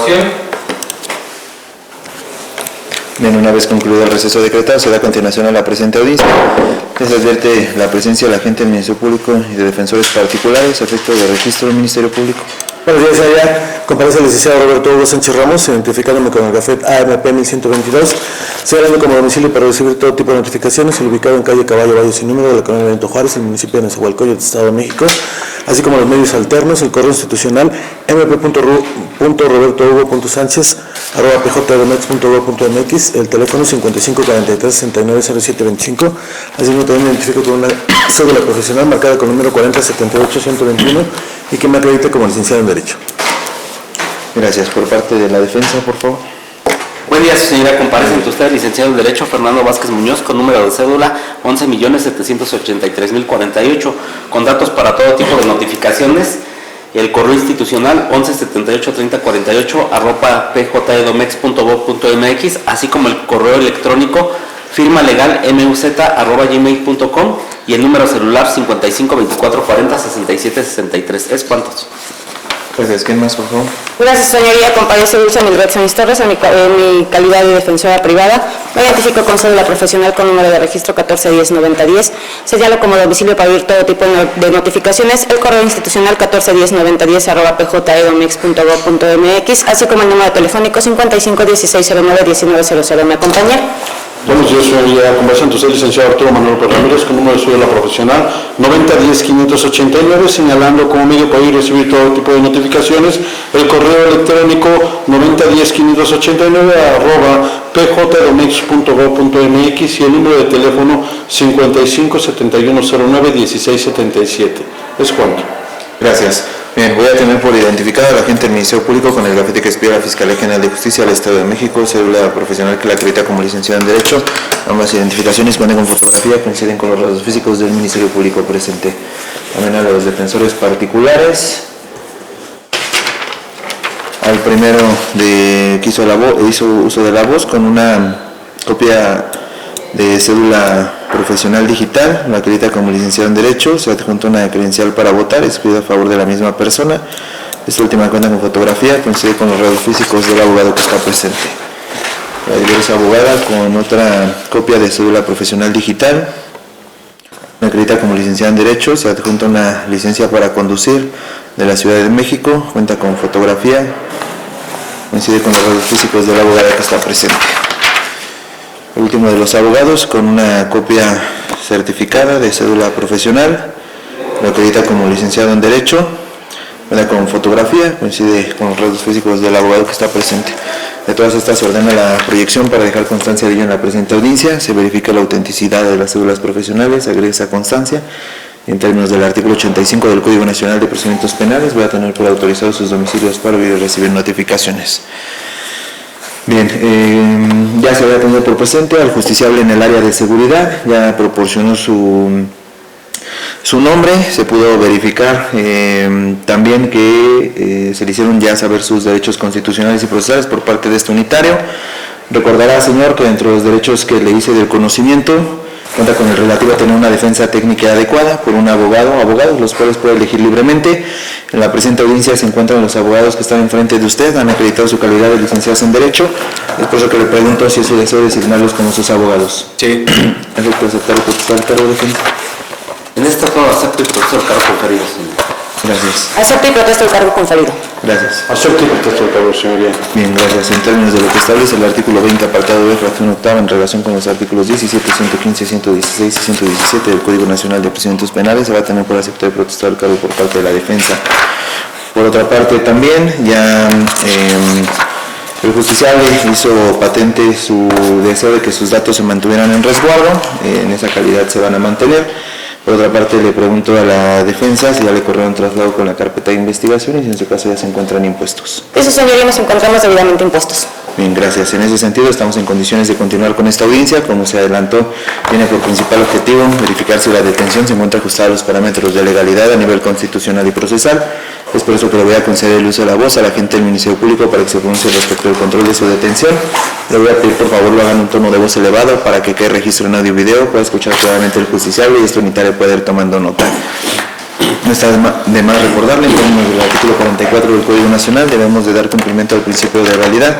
aprobación. Bien, una vez concluido el receso decretado, se da continuación a la presente audiencia. Les advierte la presencia del agente del Ministerio Público y de defensores particulares a efecto de registro del Ministerio Público. Buenos días, señoría. Comparece el licenciado Roberto Hugo Sánchez Ramos, identificándome con el gafet AMP 1122, señalando como domicilio para recibir todo tipo de notificaciones, el ubicado en calle Caballo Valle sin número de la colonia Benito Juárez, el municipio de Nezahualcóyotl, Estado de México, así como los medios alternos, el correo institucional mp.ru.robertohugo.sánchez@pjdomex.gov.mx, el teléfono 5543-690725, así como también me identifico con una cédula profesional marcada con número 4078121 y que me acredite como licenciado en Derecho. Gracias. Por parte de la defensa, por favor. Buen día, señora. Comparece ante usted el licenciado en Derecho Fernando Vázquez Muñoz con número de cédula 11.783.048, con datos para todo tipo de notificaciones. El correo institucional 11783048 @pjdomex.gov.mx, así como el correo electrónico firmalegalmuz@gmail.com y el número celular 5524406763. ¿Es cuántos? Gracias. ¿Quién más, por favor? Gracias, señoría. Comparece Dulce Milbet Sanis Torres en mi calidad de defensora privada. Me identifico con cédula profesional con número de registro 1410-9010. Señalo como domicilio para abrir todo tipo de notificaciones el correo institucional 1410-9010 así como el número telefónico 5516091900. ¿Me acompaña? Buenos días, señoría. Conversa ante usted el licenciado Arturo Manuel López Ramírez con número de cédula profesional 9010-589, señalando como medio para ir recibir todo tipo de notificaciones el correo electrónico 9010-589 @pjdomex.gov.mx y el número de teléfono 5571091677. ¿Es cuánto? Gracias. Bien, voy a tener por identificado al agente del Ministerio Público con el gafete que expide la Fiscalía General de Justicia del Estado de México, cédula profesional que la acredita como licenciado en Derecho. Ambas identificaciones cuentan con fotografía, coinciden con los rasgos físicos del Ministerio Público presente. También a los defensores particulares. Al primero que hizo uso de la voz con una copia de cédula profesional digital, la acredita como licenciado en Derecho, se adjunta una credencial para votar, escrita a favor de la misma persona. Esta última cuenta con fotografía, coincide con los rasgos físicos del abogado que está presente. La diversa abogada con otra copia de cédula profesional digital, la acredita como licenciado en Derecho, se adjunta una licencia para conducir de la Ciudad de México, cuenta con fotografía, coincide con los rasgos físicos del abogado que está presente. El último de los abogados con una copia certificada de cédula profesional, lo acredita como licenciado en Derecho, cuenta con fotografía, coincide con los rasgos físicos del abogado que está presente. De todas estas se ordena la proyección para dejar constancia de ello en la presente audiencia, se verifica la autenticidad de las cédulas profesionales, se agrega esa constancia. En términos del artículo 85 del Código Nacional de Procedimientos Penales, voy a tener por autorizados sus domicilios para recibir notificaciones. Bien, ya se había tenido por presente al justiciable en el área de seguridad, ya proporcionó su nombre, se pudo verificar también que se le hicieron ya saber sus derechos constitucionales y procesales por parte de este unitario. Recordará, señor, que dentro de los derechos que le hice del conocimiento, cuenta con el relativo a tener una defensa técnica adecuada por un abogado o abogados, los cuales puede elegir libremente. En la presente audiencia se encuentran los abogados que están enfrente de usted, han acreditado su calidad de licenciados en Derecho. Es por eso que le pregunto si es su deseo designarlos como sus abogados. Sí. ¿Acepta aceptar o protestar el cargo de defensa? En este caso acepto y protesto el cargo conferido, señor. Gracias. Acepto y protesto el cargo conferido. Gracias. Acepto y protesto el cargo, señoría. Bien, gracias. En términos de lo que establece el artículo 20, apartado B, fracción octava, en relación con los artículos 17, 115, 116 y 117 del Código Nacional de Procedimientos Penales, se va a tener por aceptar y protestar el cargo por parte de la defensa. Por otra parte, también ya el justiciable hizo patente su deseo de que sus datos se mantuvieran en resguardo, en esa calidad se van a mantener. Por otra parte, le pregunto a la defensa si ya le corrieron traslado con la carpeta de investigación y si en su caso ya se encuentran impuestos. Eso, señoría, nos encontramos debidamente impuestos. Bien, gracias. En ese sentido, estamos en condiciones de continuar con esta audiencia. Como se adelantó, tiene por principal objetivo verificar si la detención se encuentra ajustada a los parámetros de legalidad a nivel constitucional y procesal. Es por eso que le voy a conceder el uso de la voz al agente del Ministerio Público para que se pronuncie respecto al control de su detención. Le voy a pedir, por favor, lo hagan un tono de voz elevado para que quede registro en audio y video, pueda escuchar claramente el justiciable y este unitario pueda ir tomando nota. No está de más recordarle, en términos del artículo 44 del Código Nacional, debemos de dar cumplimiento al principio de realidad.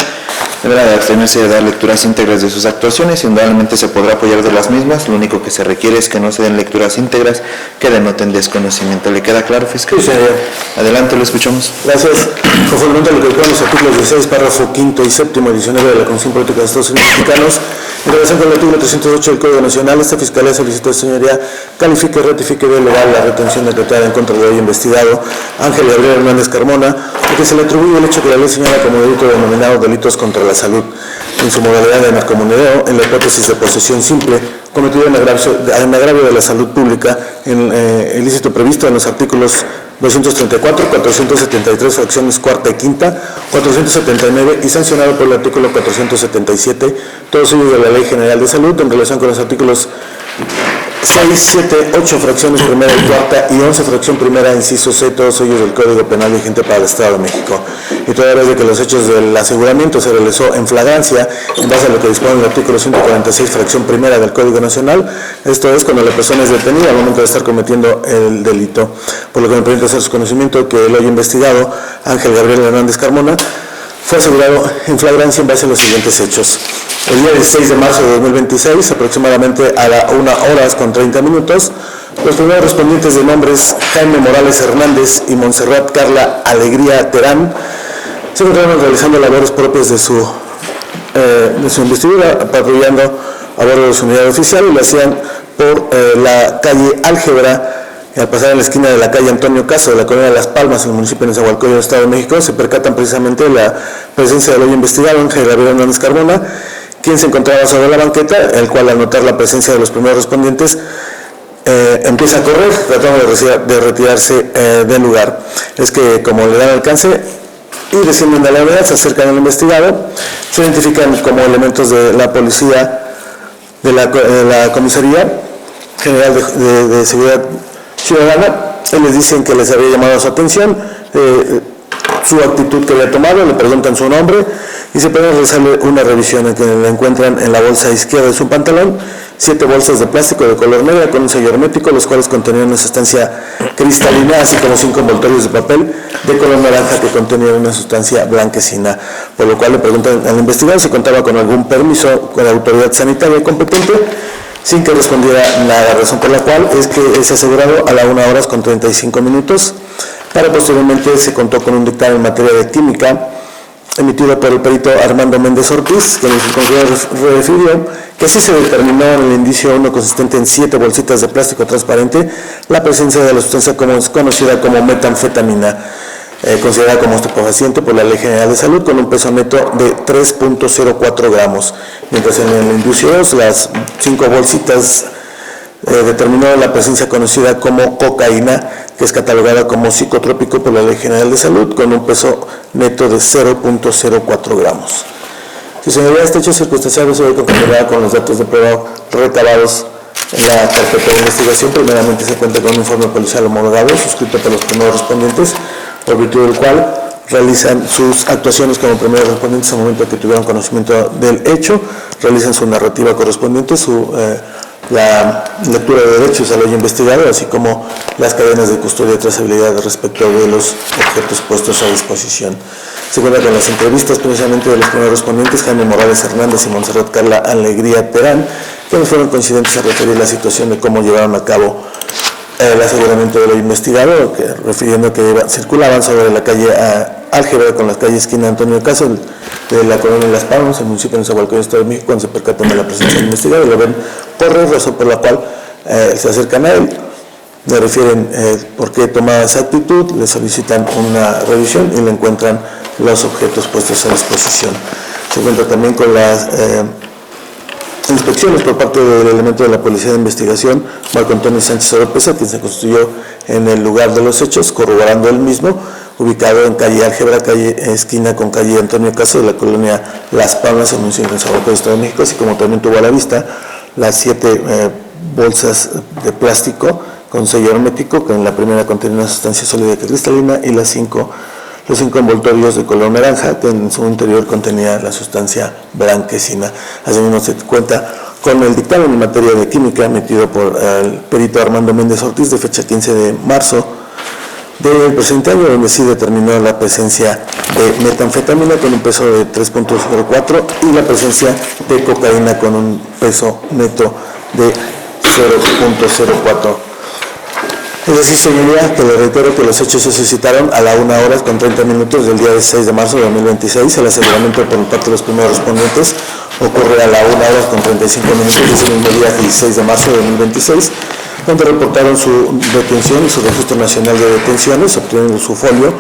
Deberá de abstenerse de dar lecturas íntegras de sus actuaciones, indudablemente se podrá apoyar de las mismas, lo único que se requiere es que no se den lecturas íntegras que denoten desconocimiento. ¿Le queda claro, fiscal? Sí, señor. Adelante, lo escuchamos. Gracias. Conformemente a lo que recuerdan los artículos 16, párrafo 5 y 7 y 19 de la Constitución Política de Estados Unidos Mexicanos, en relación con el artículo 308 del Código Nacional, esta Fiscalía solicitó a su señoría califique y ratifique de legal la retención decretada en contra del hoy investigado Ángel Gabriel Hernández Carmona, porque se le atribuye el hecho que la ley señala como delito denominado delitos contra la salud, en su modalidad de narcomenudeo, en la hipótesis de posesión simple, cometido en agravio de la salud pública, en ilícito previsto en los artículos 234, 473, fracciones cuarta y quinta, 479 y sancionado por el artículo 477, todos ellos de la Ley General de Salud, en relación con los artículos 6, 7, 8 fracciones primera y cuarta y 11 fracción primera, inciso C, todos ellos del Código Penal vigente para el Estado de México. Y toda vez de que los hechos del aseguramiento se realizó en flagrancia, en base a lo que dispone el artículo 146, fracción primera del Código Nacional, esto es cuando la persona es detenida al momento de estar cometiendo el delito. Por lo que me permite hacer su conocimiento que el hoy investigado, Ángel Gabriel Hernández Carmona, fue asegurado en flagrancia en base a los siguientes hechos. El día 16 de marzo de 2026, aproximadamente a las 1:30, los primeros respondientes de nombres Jaime Morales Hernández y Montserrat Carla Alegría Terán se encontraron realizando labores propias de su investidura, patrullando a bordo de su unidad oficial, y lo hacían por la calle Álgebra. Al pasar en la esquina de la calle Antonio Caso de la colonia de Las Palmas, en el municipio de Nezahualcóyotl, Estado de México, se percatan precisamente de la presencia del hoy investigado, Ángel Gabriel Hernández Carmona, quien se encontraba sobre la banqueta, el cual al notar la presencia de los primeros respondientes, empieza a correr, tratando de retirarse del lugar. Es que, como le dan alcance y descienden de la unidad, se acercan al investigado, se identifican como elementos de la policía de la Comisaría General de Seguridad Ciudadana, y les dicen que les había llamado su atención, su actitud que había tomado, le preguntan su nombre y se puede realizarle una revisión en que le encuentran en la bolsa izquierda de su pantalón 7 bolsas de plástico de color negra con un sello hermético, los cuales contenían una sustancia cristalina, así como 5 envoltorios de papel de color naranja que contenían una sustancia blanquecina, por lo cual le preguntan al investigador si contaba con algún permiso con la autoridad sanitaria competente, sin que respondiera nada, razón por la cual es que es asegurado a las 1:35, para posteriormente se contó con un dictamen en materia de química emitido por el perito Armando Méndez Ortiz, que en el conclusión refirió que sí se determinó en el indicio 1 consistente en 7 bolsitas de plástico transparente la presencia de la sustancia conocida como metanfetamina, considerada como estupefaciente por la Ley General de Salud, con un peso neto de 3.04 gramos, mientras en el indicio 2 las 5 bolsitas determinó la presencia conocida como cocaína, que es catalogada como psicotrópico por la Ley General de Salud, con un peso neto de 0.04 gramos. Si señalía este hecho circunstancial, se ve concatenado con los datos de prueba recabados en la carpeta de investigación. Primeramente se cuenta con un informe policial homologado, suscrito por los primeros respondientes, por virtud del cual realizan sus actuaciones como primeros respondientes al momento que tuvieron conocimiento del hecho, realizan su narrativa correspondiente, la lectura de derechos al hoy investigado, así como las cadenas de custodia y trazabilidad respecto de los objetos puestos a disposición. Se cuenta con las entrevistas precisamente de los primeros respondientes, Jaime Morales Hernández y Montserrat Carla Alegría Terán, quienes fueron coincidentes a referir la situación de cómo llevaron a cabo el aseguramiento de lo investigado, refiriendo que circulaban sobre la calle Álgebra con la calle esquina Antonio Caso de la colonia de Las Palmas, el municipio de Nezahualcóyotl, Estado de México, cuando se percatan de la presencia del investigado y lo ven correr, razón por la cual se acercan a él, le refieren por qué tomaba esa actitud, le solicitan una revisión y le encuentran los objetos puestos a disposición. Se cuenta también con las inspecciones por parte del elemento de la Policía de Investigación, Marco Antonio Sánchez Oropesa, quien se constituyó en el lugar de los hechos, corroborando el mismo, ubicado en calle Álgebra, calle esquina con calle Antonio Caso, de la colonia Las Palmas, en el municipio de Nezahualcóyotl, Estado de México, así como también tuvo a la vista las 7 bolsas de plástico con sello hermético, que en la primera contenía una sustancia sólida cristalina, y los 5 envoltorios de color naranja, que en su interior contenía la sustancia blanquecina. Asimismo se cuenta con el dictamen en materia de química emitido por el perito Armando Méndez Ortiz de fecha 15 de marzo del presente año, donde sí determinó la presencia de metanfetamina con un peso de 3.04 y la presencia de cocaína con un peso neto de 0.04. Es decir, señoría, que le reitero que los hechos se suscitaron a la 1:30 del día 16 de marzo de 2026. El aseguramiento por parte de los primeros respondientes ocurre a la 1:35 de ese mismo día 16 de marzo de 2026, donde reportaron su detención y su registro nacional de detenciones, obteniendo su folio,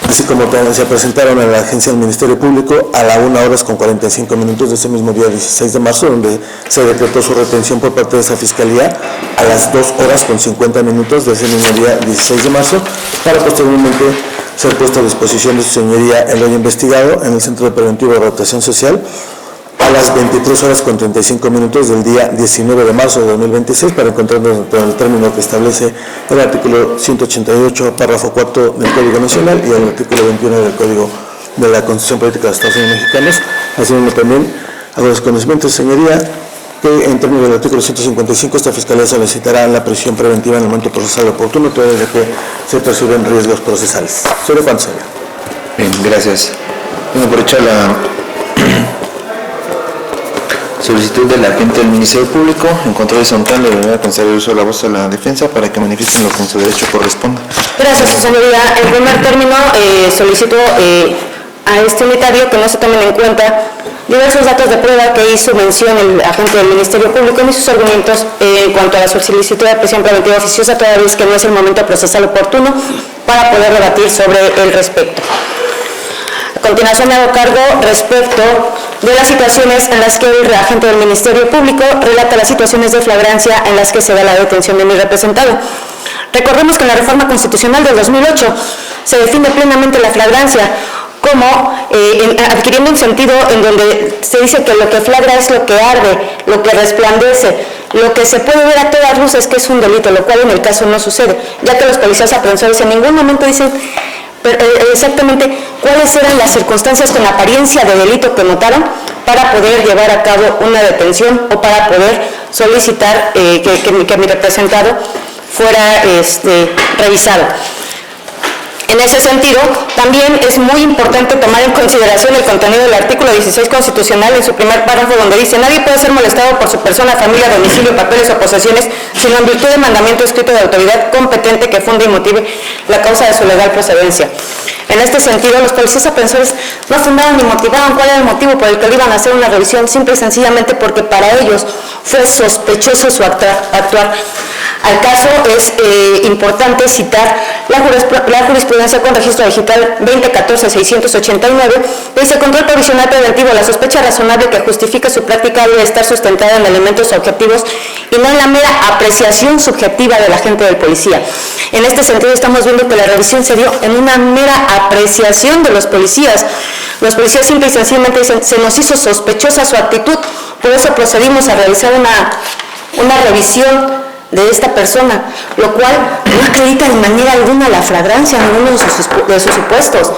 así como también se presentaron en la agencia del Ministerio Público a la 1:45 de ese mismo día 16 de marzo, donde se decretó su retención por parte de esa fiscalía a las 2:50 de ese mismo día 16 de marzo, para posteriormente ser puesto a disposición de su señoría el hoy investigado en el Centro de Preventivo de Rotación Social a las 23:35 del día 19 de marzo de 2026, para encontrarnos con el término que establece el artículo 188, párrafo 4 del Código Nacional y el artículo 21 del Código de la Constitución Política de los Estados Unidos Mexicanos. Asimismo también hago los conocimientos, señoría, que en términos del artículo 155 esta Fiscalía solicitará la prisión preventiva en el momento procesal oportuno, todo desde que se perciben riesgos procesales. ¿Sobre cuánto, señor? Bien, gracias. Bueno, por hecho la solicitud del agente del Ministerio Público en control horizontal, le voy a conceder el uso de la voz a la defensa para que manifiesten lo que en su derecho corresponda. Gracias, su señoría. En primer término, solicito a este unitario que no se tomen en cuenta diversos datos de prueba que hizo mención el agente del Ministerio Público ni sus argumentos en cuanto a la solicitud de prisión preventiva oficiosa, toda vez que no es el momento procesal oportuno para poder debatir sobre el respecto. A continuación me hago cargo respecto de las situaciones en las que el agente del Ministerio Público relata las situaciones de flagrancia en las que se da la detención de mi representado. Recordemos que en la reforma constitucional del 2008 se define plenamente la flagrancia como adquiriendo un sentido en donde se dice que lo que flagra es lo que arde, lo que resplandece, lo que se puede ver a todas luces que es un delito, lo cual en el caso no sucede, ya que los policías aprensores en ningún momento dicen exactamente cuáles eran las circunstancias con apariencia de delito que notaron para poder llevar a cabo una detención o para poder solicitar que mi representado fuera revisado. En ese sentido, también es muy importante tomar en consideración el contenido del artículo 16 constitucional en su primer párrafo, donde dice: nadie puede ser molestado por su persona, familia, domicilio, papeles o posesiones, sino en virtud de mandamiento escrito de autoridad competente que funde y motive la causa de su legal procedencia. En este sentido, los policías aprensores no fundaron ni motivaron cuál era el motivo por el que le iban a hacer una revisión, simple y sencillamente porque para ellos fue sospechoso su actuar. Al caso es importante citar la jurisprudencia con registro digital 2014-689, que dice: control provisional preventivo, la sospecha razonable que justifica su práctica debe estar sustentada en elementos objetivos y no en la mera apreciación subjetiva del agente del policía. En este sentido estamos viendo que la revisión se dio en una mera apreciación de los policías. Los policías simple y sencillamente dicen: se nos hizo sospechosa su actitud, por eso procedimos a realizar una revisión de esta persona, lo cual no acredita de manera alguna la flagrancia en ninguno de sus supuestos,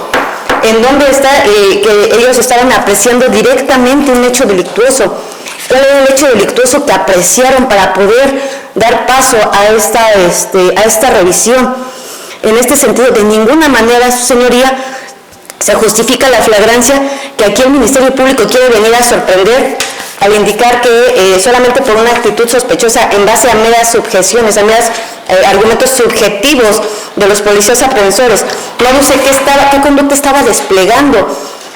en donde está que ellos estaban apreciando directamente un hecho delictuoso. ¿Cuál era el hecho delictuoso que apreciaron para poder dar paso a esta revisión? En este sentido, de ninguna manera, su señoría, se justifica la flagrancia que aquí el Ministerio Público quiere venir a sorprender al indicar que solamente por una actitud sospechosa en base a meras subjeciones, a meros argumentos subjetivos de los policías aprensores, no sé qué conducta estaba desplegando,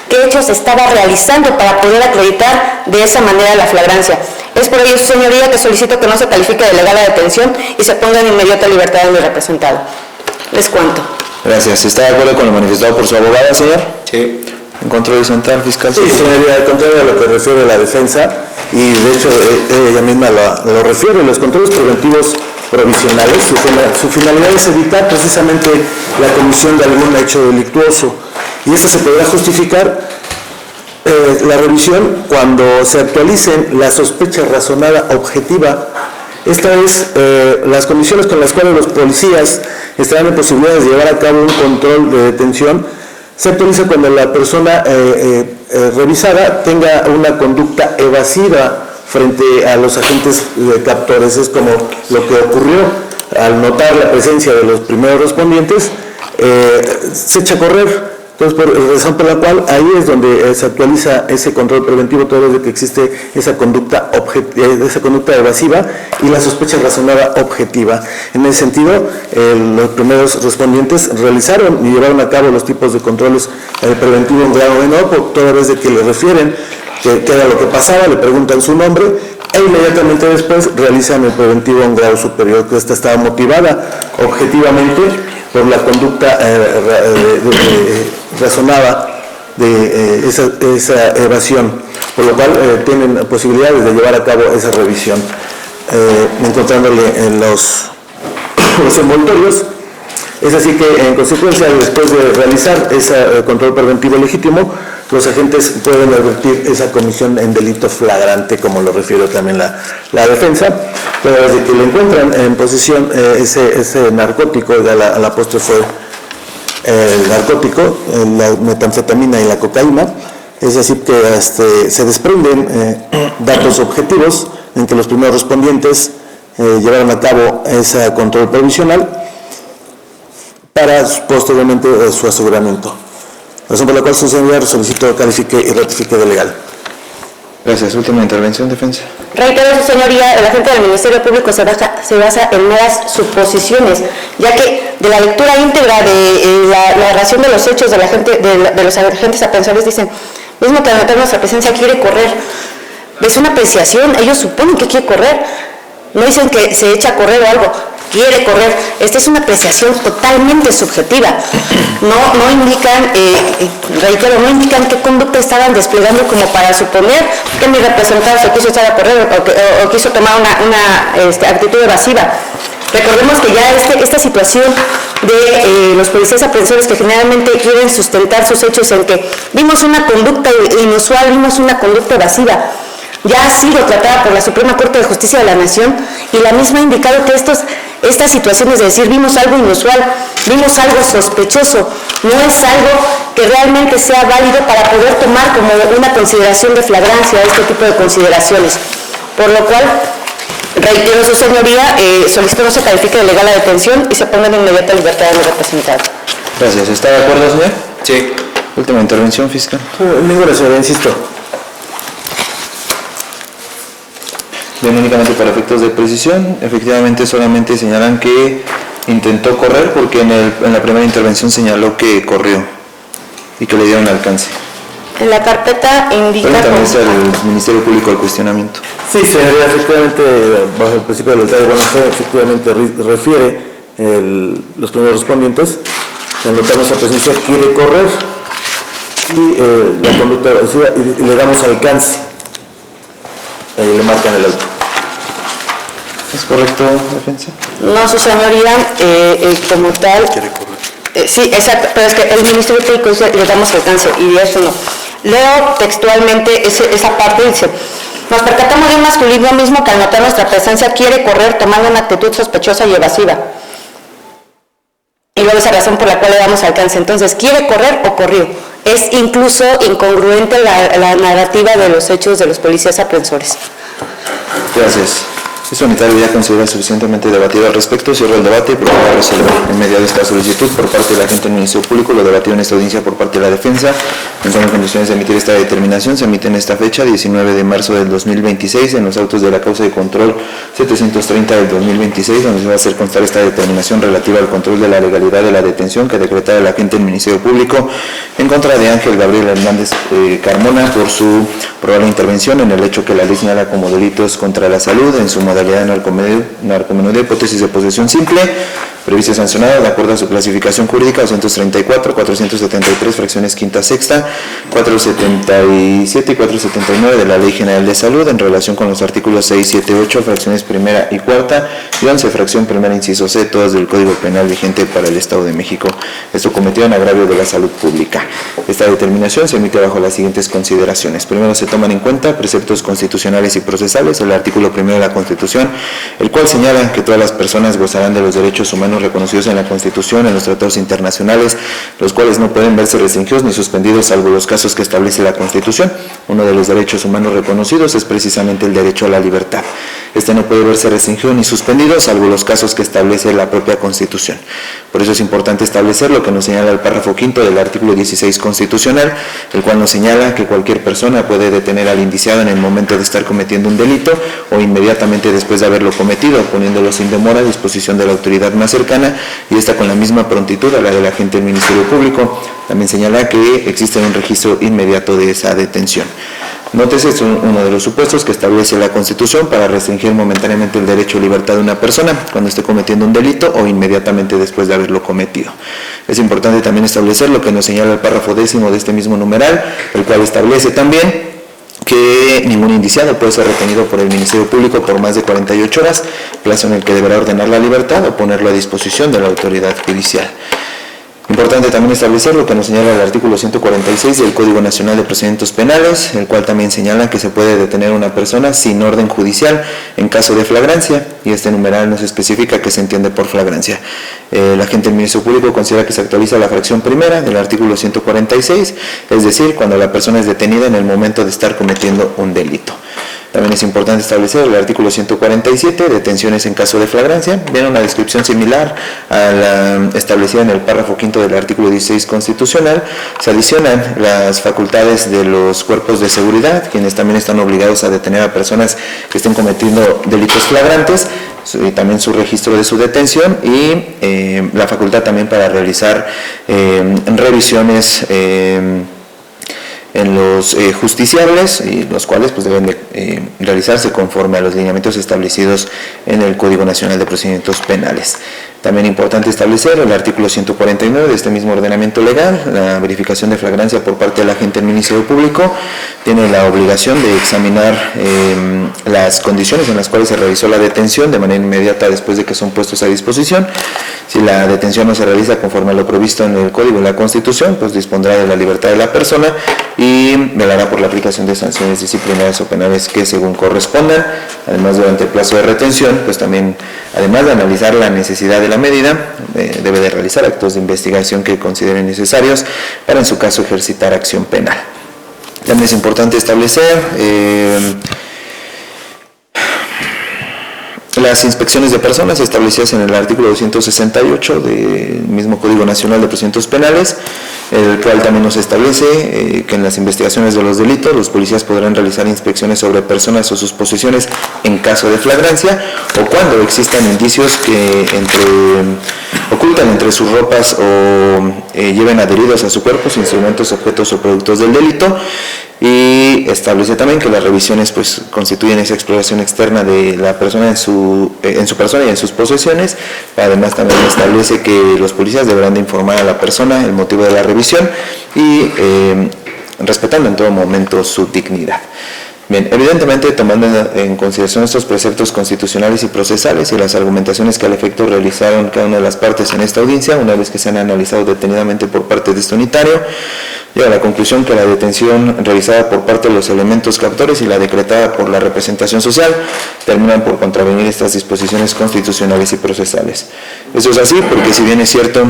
qué hechos estaba realizando para poder acreditar de esa manera la flagrancia. Es por ello, su señoría, que solicito que no se califique de legal la detención y se ponga en inmediata libertad de mi representado. Les cuento. Gracias. ¿Está de acuerdo con lo manifestado por su abogada, señor? Sí. En control horizontal, fiscal. Sí, señoría, al contrario a lo que refiere la defensa, y de hecho ella misma lo refiere, los controles preventivos provisionales, su finalidad es evitar precisamente la comisión de algún hecho delictuoso, y esto se podrá justificar la revisión cuando se actualicen la sospecha razonada objetiva. Esta es las condiciones con las cuales los policías estarán en posibilidades de llevar a cabo un control de detención. Se actualiza cuando la persona revisada tenga una conducta evasiva frente a los agentes captores. Es como lo que ocurrió al notar la presencia de los primeros respondientes, se echa a correr. Entonces, por razón por la cual ahí es donde se actualiza ese control preventivo, todo desde que existe esa conducta evasiva y la sospecha razonada objetiva. En ese sentido, los primeros respondientes realizaron y llevaron a cabo los tipos de controles preventivos en grado menor, toda vez de que le refieren qué era lo que pasaba, le preguntan su nombre e inmediatamente después realizan el preventivo en grado superior, que esta estaba motivada objetivamente por la conducta razonada de esa evasión, por lo cual tienen posibilidades de llevar a cabo esa revisión, encontrándole en los envoltorios. Es así que, en consecuencia, después de realizar ese control preventivo legítimo, los agentes pueden advertir esa comisión en delito flagrante, como lo refiere también la defensa, pero desde que le encuentran en posesión ese narcótico, a la postre fue el narcótico, la metanfetamina y la cocaína. Es así que se desprenden datos objetivos en que los primeros respondientes llevaron a cabo ese control provisional para posteriormente su aseguramiento. Razón por la cual su señoría solicito califique y ratifique de legal. Gracias. Última intervención, defensa. Reitero, su señoría, el agente del Ministerio Público se basa en meras suposiciones, ya que de la lectura íntegra de la narración de los hechos de los agentes aprensores dicen, mismo que al notar nuestra presencia quiere correr. Es una apreciación, ellos suponen que quiere correr, no dicen que se echa a correr o algo. Quiere correr. Esta es una apreciación totalmente subjetiva. No indican, reitero, no indican qué conducta estaban desplegando como para suponer que mi representado se quiso echar a correr o quiso tomar una actitud evasiva. Recordemos que ya esta situación de los policías aprensores que generalmente quieren sustentar sus hechos en que vimos una conducta inusual, vimos una conducta evasiva, ya ha sido tratada por la Suprema Corte de Justicia de la Nación y la misma ha indicado que estas situaciones de decir vimos algo inusual, vimos algo sospechoso, no es algo que realmente sea válido para poder tomar como una consideración de flagrancia este tipo de consideraciones. Por lo cual, reitero, su señoría, solicito no se califique de legal la detención y se ponga en inmediata libertad de mi representado. Gracias. ¿Está de acuerdo, señor? Sí. Última intervención, fiscal. Ninguna, señora, insisto. Bien, únicamente para efectos de precisión, efectivamente solamente señalan que intentó correr porque en la primera intervención señaló que corrió y que le dieron alcance. En la carpeta indica... También está el Ministerio Público el cuestionamiento. Sí, señoría, efectivamente, bajo el principio de la lealtad de buena fe, efectivamente refiere los primeros respondientes, al notar nuestra presencia quiere correr y la conducta evasiva y le damos alcance. Ahí le marcan el auto. ¿Es correcto, defensa? No, su señoría, como tal... Quiere correr. Sí, exacto, pero es que el Ministerio Público dice le damos alcance y eso no. Leo textualmente esa parte, dice, nos percatamos de un masculino mismo que al notar nuestra presencia quiere correr tomando una actitud sospechosa y evasiva. Y luego esa razón por la cual le damos alcance. Entonces, ¿quiere correr o corrió? Es incluso incongruente la narrativa de los hechos de los policías aprensores. Gracias. Esta unitaria ya considera suficientemente debatido al respecto. Cierro el debate y procuro resolver en medio de esta solicitud por parte del agente del Ministerio Público, lo debatido en esta audiencia por parte de la defensa. En condiciones de emitir esta determinación, se emite en esta fecha, 19 de marzo del 2026, en los autos de la causa de control 730 del 2026, donde se va a hacer constar esta determinación relativa al control de la legalidad de la detención que decreta el agente del Ministerio Público en contra de Ángel Gabriel Hernández Carmona por su probable intervención en el hecho que la ley señala como delitos contra la salud en su modalidad de narcomenudeo, hipótesis de posesión simple, previsto y sancionado de acuerdo a su clasificación jurídica 234, 473, fracciones quinta sexta, 477 y 479 de la Ley General de Salud en relación con los artículos 6, 7, 8, fracciones primera y cuarta y 11, fracción primera, inciso C, todas del Código Penal vigente para el Estado de México. Esto cometido en agravio de la salud pública. Esta determinación se emite bajo las siguientes consideraciones. Primero, se toman en cuenta preceptos constitucionales y procesales, el artículo primero de la Constitución, el cual señala que todas las personas gozarán de los derechos humanos derechos reconocidos en la Constitución, en los tratados internacionales, los cuales no pueden verse restringidos ni suspendidos salvo los casos que establece la Constitución. Uno de los derechos humanos reconocidos es precisamente el derecho a la libertad. Este no puede verse restringido ni suspendido salvo los casos que establece la propia Constitución. Por eso es importante establecer lo que nos señala el párrafo quinto del artículo 16 constitucional, el cual nos señala que cualquier persona puede detener al indiciado en el momento de estar cometiendo un delito o inmediatamente después de haberlo cometido, poniéndolo sin demora a disposición de la autoridad más cercana, y esta con la misma prontitud a la del agente del Ministerio Público. También señala que existe un registro inmediato de esa detención. Nótese, es uno de los supuestos que establece la Constitución para restringir momentáneamente el derecho a libertad de una persona cuando esté cometiendo un delito o inmediatamente después de haberlo cometido. Es importante también establecer lo que nos señala el párrafo 10º de este mismo numeral, el cual establece también que ningún indiciado puede ser retenido por el Ministerio Público por más de 48 horas, plazo en el que deberá ordenar la libertad o ponerlo a disposición de la autoridad judicial. Importante también establecer lo que nos señala el artículo 146 del Código Nacional de Procedimientos Penales, el cual también señala que se puede detener a una persona sin orden judicial en caso de flagrancia, y este numeral nos especifica qué se entiende por flagrancia. El agente del Ministerio Público considera que se actualiza la fracción primera del artículo 146, es decir, cuando la persona es detenida en el momento de estar cometiendo un delito. También es importante establecer el artículo 147, detenciones en caso de flagrancia. Viene una descripción similar a la establecida en el párrafo quinto del artículo 16 constitucional. Se adicionan las facultades de los cuerpos de seguridad, quienes también están obligados a detener a personas que estén cometiendo delitos flagrantes, y también su registro de su detención y la facultad también para realizar revisiones en los justiciables, y los cuales pues deben de realizarse conforme a los lineamientos establecidos en el Código Nacional de Procedimientos Penales. También importante establecer el artículo 149 de este mismo ordenamiento legal, la verificación de flagrancia por parte del agente del Ministerio Público tiene la obligación de examinar las condiciones en las cuales se realizó la detención de manera inmediata después de que son puestos a disposición. Si la detención no se realiza conforme a lo previsto en el Código y la Constitución, pues dispondrá de la libertad de la persona y velará por la aplicación de sanciones disciplinarias o penales que según correspondan. Además, durante el plazo de retención, pues también, además de analizar la necesidad de la medida, debe de realizar actos de investigación que consideren necesarios para, en su caso, ejercitar acción penal. También es importante establecer las inspecciones de personas establecidas en el artículo 268 del mismo Código Nacional de Procedimientos Penales, el cual también nos establece que en las investigaciones de los delitos los policías podrán realizar inspecciones sobre personas o sus posesiones en caso de flagrancia o cuando existan indicios que ocultan entre sus ropas o lleven adheridos a su cuerpo instrumentos, objetos o productos del delito. Y establece también que las revisiones pues constituyen esa exploración externa de la persona en su persona y en sus posesiones. Además también establece que los policías deberán de informar a la persona el motivo de la revisión y respetando en todo momento su dignidad. Bien, evidentemente tomando en consideración estos preceptos constitucionales y procesales y las argumentaciones que al efecto realizaron cada una de las partes en esta audiencia, una vez que se han analizado detenidamente por parte de este unitario, llega a la conclusión que la detención realizada por parte de los elementos captores y la decretada por la representación social terminan por contravenir estas disposiciones constitucionales y procesales. Eso es así porque, si bien es cierto,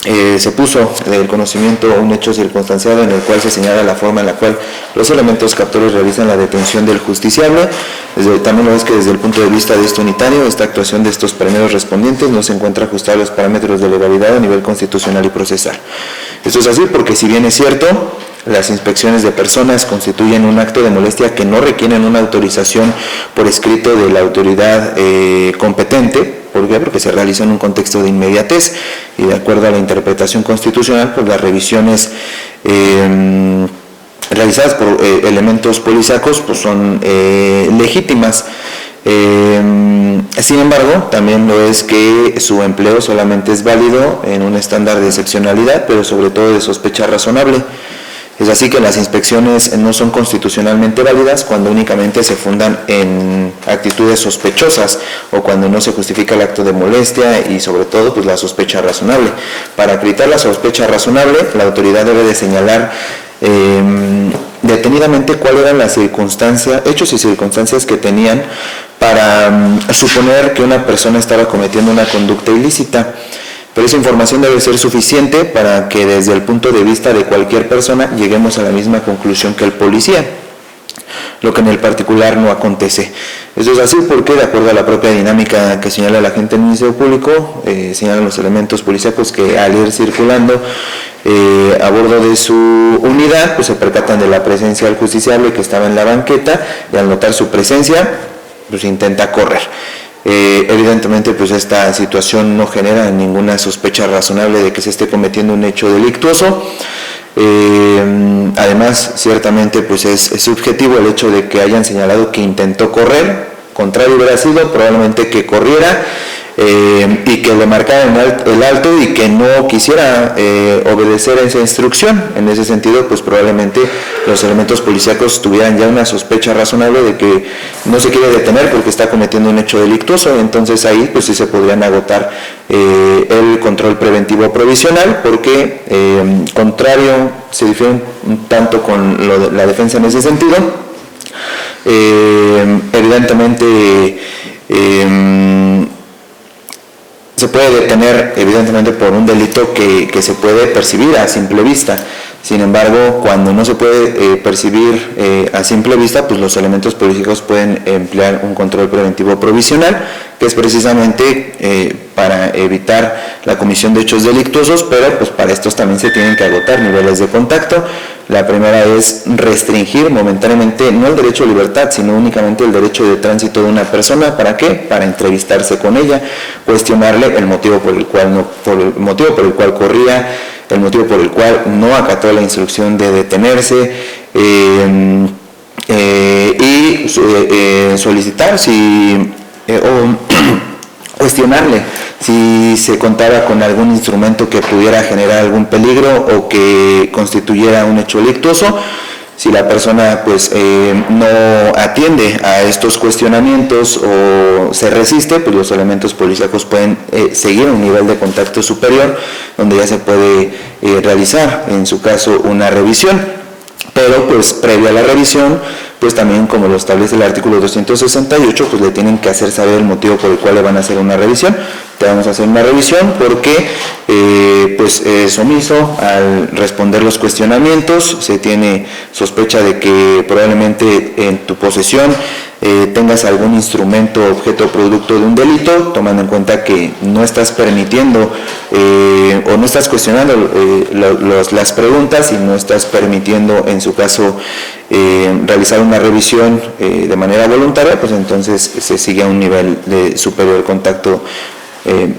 se puso del conocimiento un hecho circunstanciado en el cual se señala la forma en la cual los elementos captores realizan la detención del justiciable, también lo es que desde el punto de vista de este unitario, esta actuación de estos primeros respondientes no se encuentra ajustada a los parámetros de legalidad a nivel constitucional y procesal. Esto es así porque, si bien es cierto, las inspecciones de personas constituyen un acto de molestia que no requieren una autorización por escrito de la autoridad competente. ¿Por qué? Porque se realiza en un contexto de inmediatez y, de acuerdo a la interpretación constitucional, pues las revisiones realizadas por elementos policíacos pues son legítimas. Sin embargo, también lo es que su empleo solamente es válido en un estándar de excepcionalidad, pero sobre todo de sospecha razonable. Es así que las inspecciones no son constitucionalmente válidas cuando únicamente se fundan en actitudes sospechosas o cuando no se justifica el acto de molestia y, sobre todo, pues la sospecha razonable. Para acreditar la sospecha razonable, la autoridad debe de señalar detenidamente cuáles eran las circunstancias, hechos y circunstancias que tenían para suponer que una persona estaba cometiendo una conducta ilícita. Pero esa información debe ser suficiente para que desde el punto de vista de cualquier persona lleguemos a la misma conclusión que el policía, lo que en el particular no acontece. Eso es así porque, de acuerdo a la propia dinámica que señala el agente del Ministerio Público, señalan los elementos policíacos que al ir circulando a bordo de su unidad, pues se percatan de la presencia del justiciable que estaba en la banqueta, y al notar su presencia, pues intenta correr. Evidentemente, pues esta situación no genera ninguna sospecha razonable de que se esté cometiendo un hecho delictuoso. Además, ciertamente, pues es subjetivo el hecho de que hayan señalado que intentó correr. Contrario hubiera sido probablemente que corriera y que le marcaran el alto y que no quisiera obedecer esa instrucción. En ese sentido, pues probablemente los elementos policíacos tuvieran ya una sospecha razonable de que no se quiere detener porque está cometiendo un hecho delictuoso. Entonces ahí pues sí se podrían agotar el control preventivo provisional, porque contrario, se difiere un tanto con la defensa en ese sentido. Evidentemente se puede detener evidentemente por un delito que se puede percibir a simple vista. Sin embargo, cuando no se puede percibir a simple vista, pues los elementos policíacos pueden emplear un control preventivo provisional, que es precisamente para evitar la comisión de hechos delictuosos, pero pues para estos también se tienen que agotar niveles de contacto. La primera es restringir momentáneamente no el derecho a libertad, sino únicamente el derecho de tránsito de una persona. ¿Para qué? Para entrevistarse con ella, cuestionarle el motivo por el cual corría, el motivo por el cual no acató la instrucción de detenerse, y solicitar cuestionarle si se contaba con algún instrumento que pudiera generar algún peligro o que constituyera un hecho delictuoso. Si la persona pues no atiende a estos cuestionamientos o se resiste, pues los elementos policíacos pueden seguir un nivel de contacto superior, donde ya se puede realizar en su caso una revisión. Pero pues previa a la revisión, pues también, como lo establece el artículo 268, pues le tienen que hacer saber el motivo por el cual le van a hacer una revisión. Te vamos a hacer una revisión porque pues es omiso al responder los cuestionamientos, se tiene sospecha de que probablemente en tu posesión tengas algún instrumento, objeto o producto de un delito, tomando en cuenta que no estás permitiendo o no estás cuestionando las preguntas y no estás permitiendo en su caso realizar una revisión de manera voluntaria, pues entonces se sigue a un nivel de superior contacto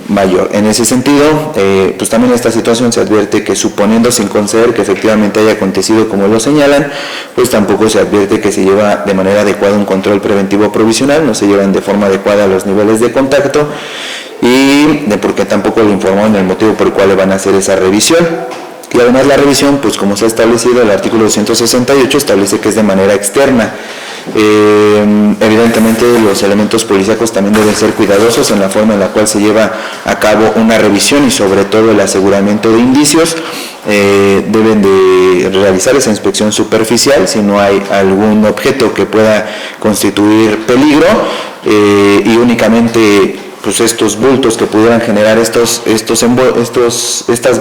mayor. En ese sentido, pues también esta situación se advierte que, suponiendo sin conceder que efectivamente haya acontecido como lo señalan, pues tampoco se advierte que se lleva de manera adecuada un control preventivo provisional, no se llevan de forma adecuada los niveles de contacto y porque tampoco le informaron el motivo por el cual le van a hacer esa revisión. Y además la revisión, pues como se ha establecido, el artículo 268 establece que es de manera externa. Evidentemente los elementos policíacos también deben ser cuidadosos en la forma en la cual se lleva a cabo una revisión y sobre todo el aseguramiento de indicios. Deben de realizar esa inspección superficial si no hay algún objeto que pueda constituir peligro y únicamente pues estos bultos que pudieran generar estas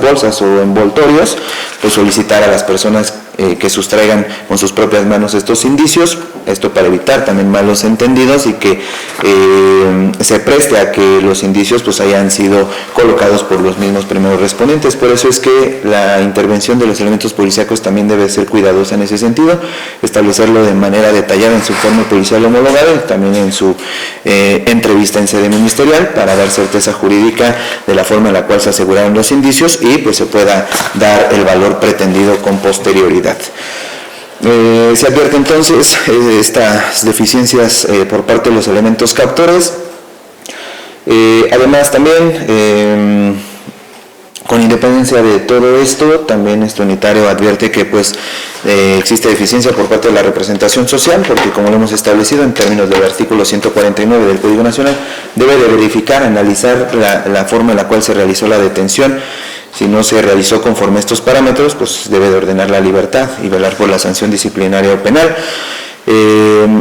bolsas o envoltorios, pues solicitar a las personas que sustraigan con sus propias manos estos indicios, esto para evitar también malos entendidos y que se preste a que los indicios pues hayan sido colocados por los mismos primeros respondientes. Por eso es que la intervención de los elementos policíacos también debe ser cuidadosa en ese sentido, establecerlo de manera detallada en su informe policial homologado y también en su entrevista en sede ministerial para dar certeza jurídica de la forma en la cual se aseguraron los indicios y pues se pueda dar el valor pretendido con posterioridad. Se advierte entonces estas deficiencias por parte de los elementos captores. Además también Con independencia de todo esto, también este unitario advierte que pues existe deficiencia por parte de la representación social, porque como lo hemos establecido en términos del artículo 149 del Código Nacional, debe de verificar, analizar la forma en la cual se realizó la detención. Si no se realizó conforme a estos parámetros, pues debe de ordenar la libertad y velar por la sanción disciplinaria o penal.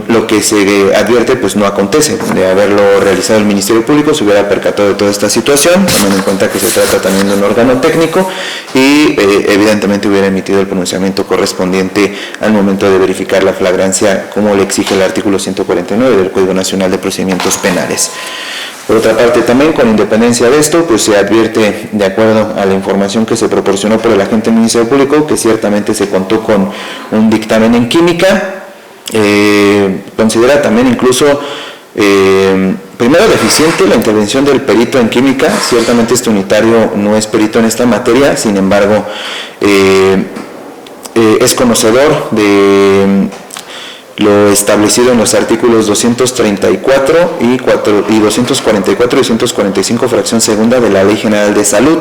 Lo que se advierte pues no acontece. De haberlo realizado el Ministerio Público se hubiera percatado de toda esta situación, tomando en cuenta que se trata también de un órgano técnico y evidentemente hubiera emitido el pronunciamiento correspondiente al momento de verificar la flagrancia como le exige el artículo 149 del Código Nacional de Procedimientos Penales. Por otra parte, también con independencia de esto, pues se advierte, de acuerdo a la información que se proporcionó por el agente del Ministerio Público, que ciertamente se contó con un dictamen en química. Considera también incluso primero deficiente la intervención del perito en química. Ciertamente este unitario no es perito en esta materia, sin embargo es conocedor de lo establecido en los artículos 234 y 244 y 245 fracción segunda de la Ley General de Salud,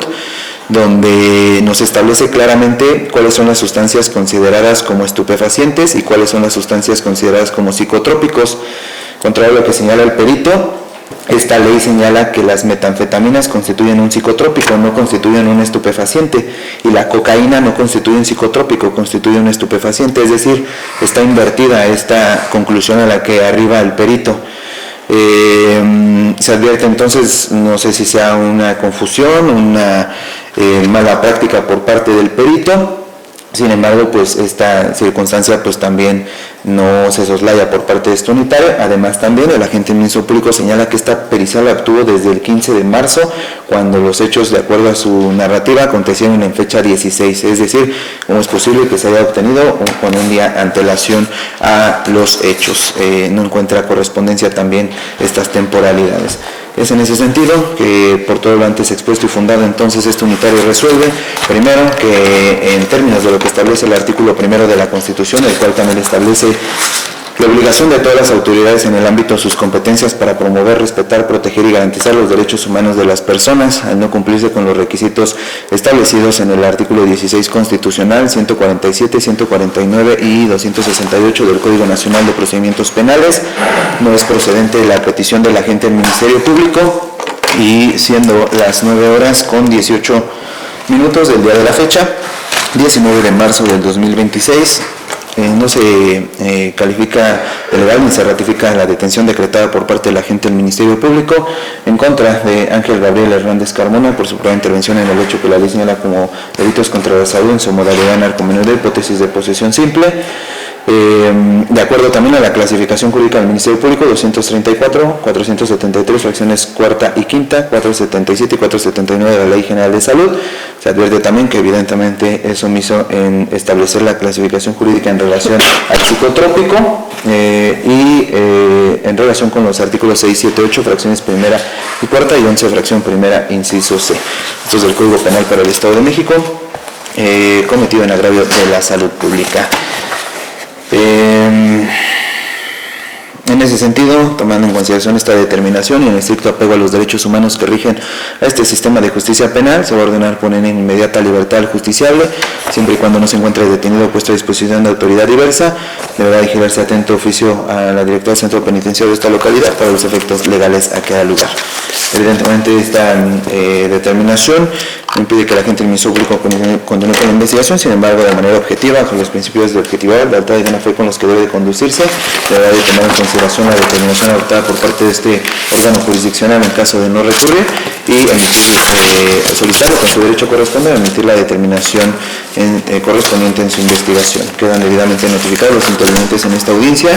donde nos establece claramente cuáles son las sustancias consideradas como estupefacientes y cuáles son las sustancias consideradas como psicotrópicos. Contrario a lo que señala el perito, esta ley señala que las metanfetaminas constituyen un psicotrópico, no constituyen un estupefaciente, y la cocaína no constituye un psicotrópico, constituye un estupefaciente, es decir, está invertida esta conclusión a la que arriba el perito. Se advierte entonces, no sé si sea una confusión, una mala práctica por parte del perito. Sin embargo, pues esta circunstancia pues también no se soslaya por parte de este unitario. Además, también el agente del Ministerio Público señala que esta pericial la obtuvo desde el 15 de marzo, cuando los hechos, de acuerdo a su narrativa, acontecieron en fecha 16. Es decir, ¿cómo es posible que se haya obtenido con un día antelación a los hechos? No encuentra correspondencia también estas temporalidades. Es en ese sentido que, por todo lo antes expuesto y fundado, entonces este unitario resuelve, primero, que en términos de lo que establece el artículo primero de la Constitución, el cual también establece la obligación de todas las autoridades en el ámbito de sus competencias para promover, respetar, proteger y garantizar los derechos humanos de las personas, al no cumplirse con los requisitos establecidos en el artículo 16 constitucional, 147, 149 y 268 del Código Nacional de Procedimientos Penales, no es procedente la petición del agente del Ministerio Público, y siendo las 9:18 del día de la fecha, 19 de marzo del 2026, no se califica de legal ni se ratifica la detención decretada por parte del agente del Ministerio Público en contra de Ángel Gabriel Hernández Carmona por su prueba intervención en el hecho que la ley señala como delitos contra la salud en su modalidad narcomenudeo, hipótesis de posesión simple. De acuerdo también a la clasificación jurídica del Ministerio Público, 234, 473, fracciones cuarta y quinta, 477 y 479 de la Ley General de Salud, se advierte también que evidentemente es omiso en establecer la clasificación jurídica en relación al psicotrópico y en relación con los artículos 6, 7, 8, fracciones primera y cuarta y 11, fracción primera, inciso C. Esto es del Código Penal para el Estado de México, cometido en agravio de la salud pública. En ese sentido, tomando en consideración esta determinación y en estricto apego a los derechos humanos que rigen a este sistema de justicia penal, se va a ordenar poner en inmediata libertad al justiciable, siempre y cuando no se encuentre detenido o puesto a disposición de autoridad diversa. Deberá vigilarse atento oficio a la directora del centro penitenciario de esta localidad para los efectos legales a que da lugar. Evidentemente, esta determinación no impide que la agente del Ministerio Público continúe con la investigación, sin embargo, de manera objetiva, bajo los principios de objetividad, lealtad y buena fe con los que debe de conducirse, deberá de tomar en consideración la determinación adoptada por parte de este órgano jurisdiccional en caso de no recurrir y solicitarlo con su derecho correspondiente a emitir la determinación correspondiente en su investigación. Quedan debidamente notificados los intervinientes en esta audiencia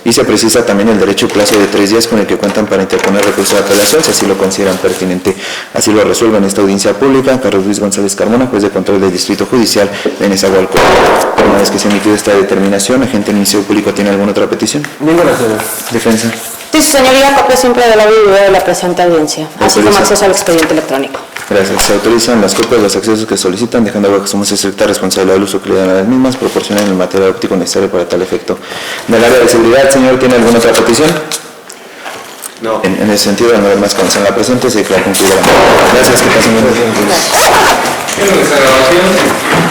y se precisa también el derecho y plazo de 3 días con el que cuentan para interponer recurso de apelación, si así lo consideran pertinente. Así lo resuelve en esta audiencia pública Carlos Luis González Carmona, juez de control del Distrito Judicial de Nezahualcóyotl. Una vez que se ha emitido esta determinación, ¿el agente del Ministerio Público tiene alguna otra petición? Ninguna, señor. Defensa. Sí, su señoría, copia siempre de la video de la presente audiencia, así como acceso al expediente electrónico. Gracias. Se autorizan las copias de los accesos que solicitan, dejando bajo su más estricta responsabilidad del uso que le dan a las mismas, proporcionan el material óptico necesario para tal efecto. Del área de seguridad, señor, ¿tiene alguna otra petición? No. En ese sentido, al no haber más conocen la presente, se declara concluida. Gracias, que pasen buenos días. Cierro esta grabación.